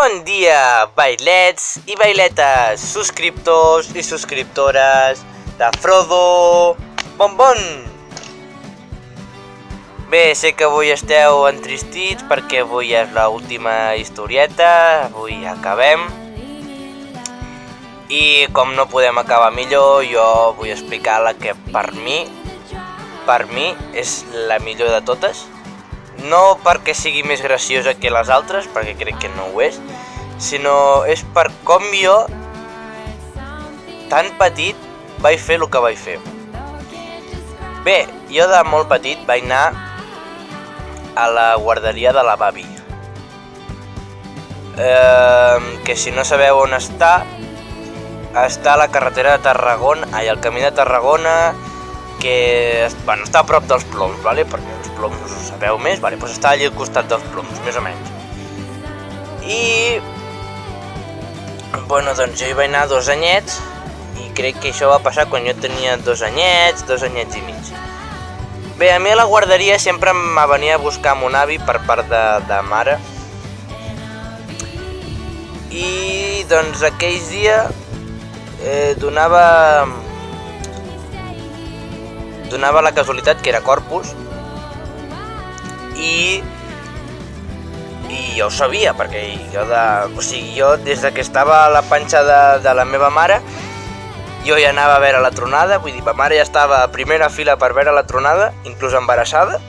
Bon dia, bailets i bailetes, subscriptors i subscriptores de Frodo Bon. Bé, sé que avui esteu entristits perquè avui és l'última historieta, avui acabem. I com no podem acabar millor, jo vull explicar la que per mi és la millor de totes. No perquè sigui més graciosa que les altres, perquè crec que no ho és, sinó és per com jo, tan petit, vaig fer el que vaig fer. Bé, jo de molt petit vaig anar a la guarderia de la Babi, que si no sabeu on està a la carretera de Tarragona, al camí de Tarragona, que està a prop dels Ploms, vale? Perquè els Ploms us ho sabeu més, vale? Doncs està allà al costat dels Ploms, més o menys. I bueno, doncs jo hi vaig anar 2 anyets i crec que això va passar quan jo tenia 2 anyets i mig. Bé, a mi a la guarderia sempre em venia a buscar mon avi per part de mare. I doncs aquells dies donava la casualitat que era Corpus i jo ho sabia, perquè jo des que estava a la panxa de la meva mare jo ja anava a veure la tronada, vull dir, ma mare ja estava a primera fila per veure la tronada, inclús embarassada.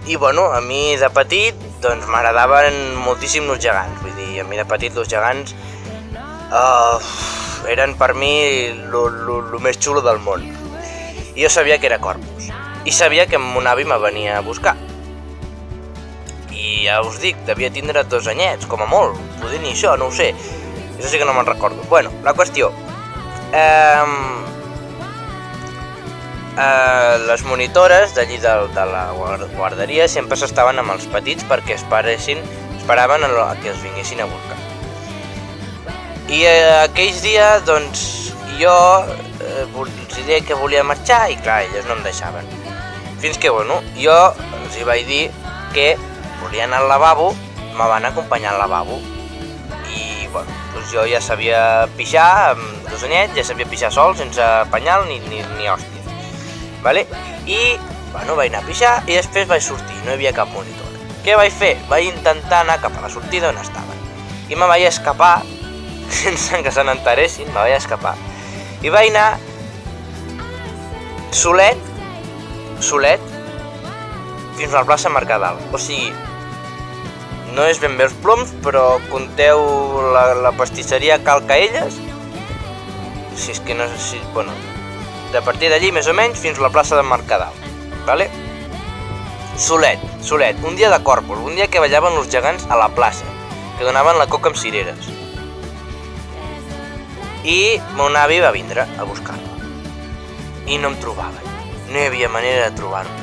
I bueno, a mi de petit doncs m'agradaven moltíssim els gegants, vull dir, a mi de petit els gegants eren per mi el més xulo del món. I jo sabia que era Corpus. I sabia que mon avi me venia a buscar. I ja us dic, devia tindre 2 anyets, com a molt. Poder ni això, no ho sé. Això sí que no me'n recordo. Bueno, la qüestió. Les monitores d'allí de la guarderia sempre s'estaven amb els petits perquè esperaven que els vinguessin a buscar. I aquells dies, doncs, jo els deia que volia marxar i clar, elles no em deixaven. Fins que, bueno, jo els vaig dir que volia anar al lavabo, me van acompanyar al lavabo. I, bueno, doncs jo ja sabia pixar, amb 2 anyets, ja sabia pixar sol, sense penyal ni hòstia. Vale? I, bueno, vaig anar a pixar i després vaig sortir, no hi havia cap monitor. Què vaig fer? Vaig intentar anar cap a la sortida on estaven. I me vaig escapar, sense que se n'enteressin, me vaig escapar. I vaig anar solet, fins a la plaça Mercadal. O sigui, no és ben bé els Ploms, però compteu la pastisseria Cal Caelles. Si és que no sé si... Bueno, de partir d'allí, més o menys, fins a la plaça de Mercadal. Vale? Solet. Un dia de Corpus, un dia que ballaven els gegants a la plaça, que donaven la coca amb cireres. I mon avi va vindre a buscar-me. I no em trobaven. No hi havia manera de trobar-me.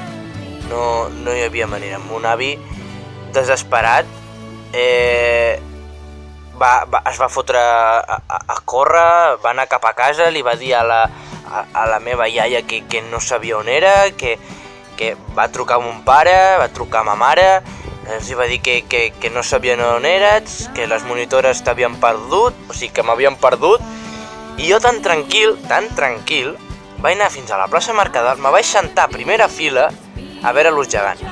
No hi havia manera. Mon avi, desesperat, es va fotre a córrer, va anar cap a casa, li va dir a la meva iaia que no sabia on era, que va trucar a mon pare, va trucar a ma mare, els va dir que no sabien on eres, que les monitores t'havien perdut, o sigui que m'havien perdut. I jo tan tranquil, vaig anar fins a la plaça Mercadal, me vaig sentar a primera fila a veure los gegants.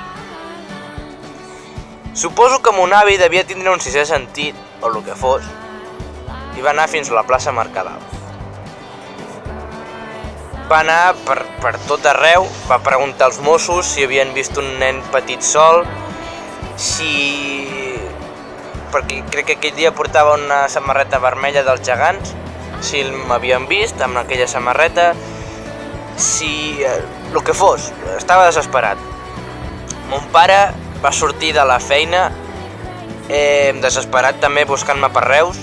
Suposo que mon avi devia tindre un 6è sentit, o el que fos, i va anar fins a la plaça Mercadal. Va anar per tot arreu, va preguntar als Mossos si havien vist un nen petit sol, perquè crec que aquell dia portava una samarreta vermella dels gegants, si m'havien vist amb aquella samarreta, el que fos, estava desesperat. Mon pare va sortir de la feina, desesperat també buscant-me per Reus.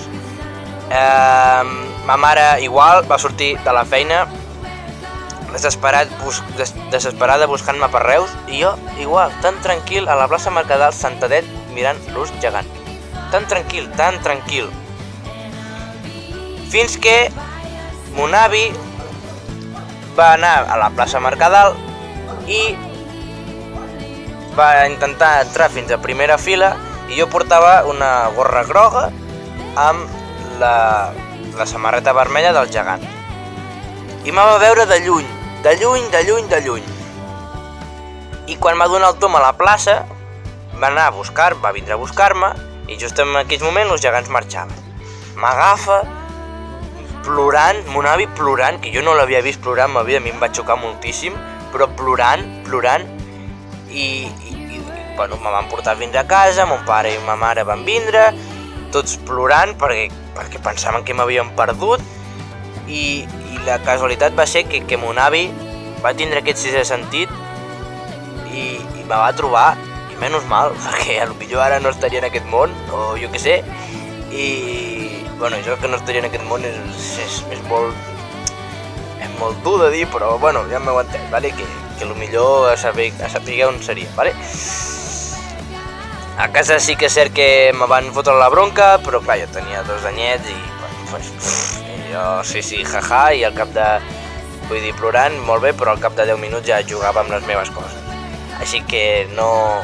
Ma mare igual va sortir de la feina, desesperada buscant-me per Reus, i jo igual, tan tranquil a la plaça Mercadal, sentadet mirant l'ús gegant. Tan tranquil. Fins que mon avi va anar a la plaça Mercadal i va intentar entrar fins a primera fila i jo portava una gorra groga amb la samarreta vermella del gegant. I me va veure de lluny. I quan va donar el tom a la plaça, va vindre a buscar-me, i just en aquell moment els gegants marxaven. M'agafa, plorant, mon avi plorant, que jo no l'havia vist plorant en ma vida, a mi em va xocar moltíssim, però plorant, i bueno, me van portar fins a casa, mon pare i ma mare van vindre, tots plorant perquè pensaven que m'havien perdut, i la casualitat va ser que mon avi va tindre aquest sisè sentit i me va trobar, i menys mal, perquè potser ara no estaria en aquest món, o jo què sé, i bueno, això que no estaria en aquest món és molt dur de dir, però bueno, ja m'heu entès, vale? Que potser a saber on seria, vale? A casa sí que és cert que me van fotre la bronca, però clar, jo tenia 2 anyets i bueno, pues, jo sí, jaja, i al cap de... Vull dir, plorant, molt bé, però al cap de 10 minuts ja jugava amb les meves coses. Així que no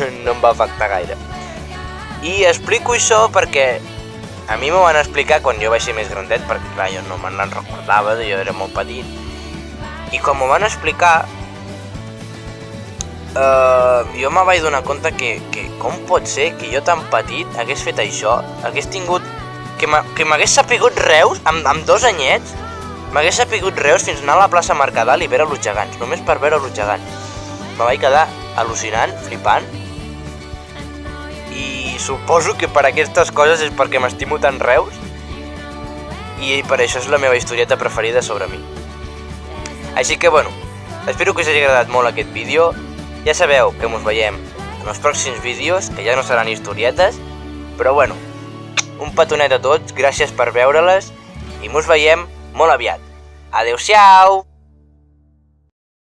em va afectar gaire. I explico això perquè a mi m'ho van explicar quan jo vaig ser més grandet, perquè clar, jo no me'n recordava, jo era molt petit. I quan m'ho van explicar, jo me vaig donar compte que com pot ser que jo tan petit hagués fet això, hagués tingut... que m'hagués sapigut Reus, amb 2 anyets, m'hagués sapigut Reus fins a anar a la plaça Mercadal i veure els gegants, només per veure els gegants. Me vaig quedar al·lucinant, flipant, i suposo que per aquestes coses és perquè m'estimo tant Reus, i per això és la meva historieta preferida sobre mi. Així que bueno, espero que us hagi agradat molt aquest vídeo. Ja sabeu que ens veiem en els pròxims vídeos, que ja no seran historietes, però bueno, un petonet a tots, gràcies per veure-les, i ens veiem molt aviat. Adeu-siau!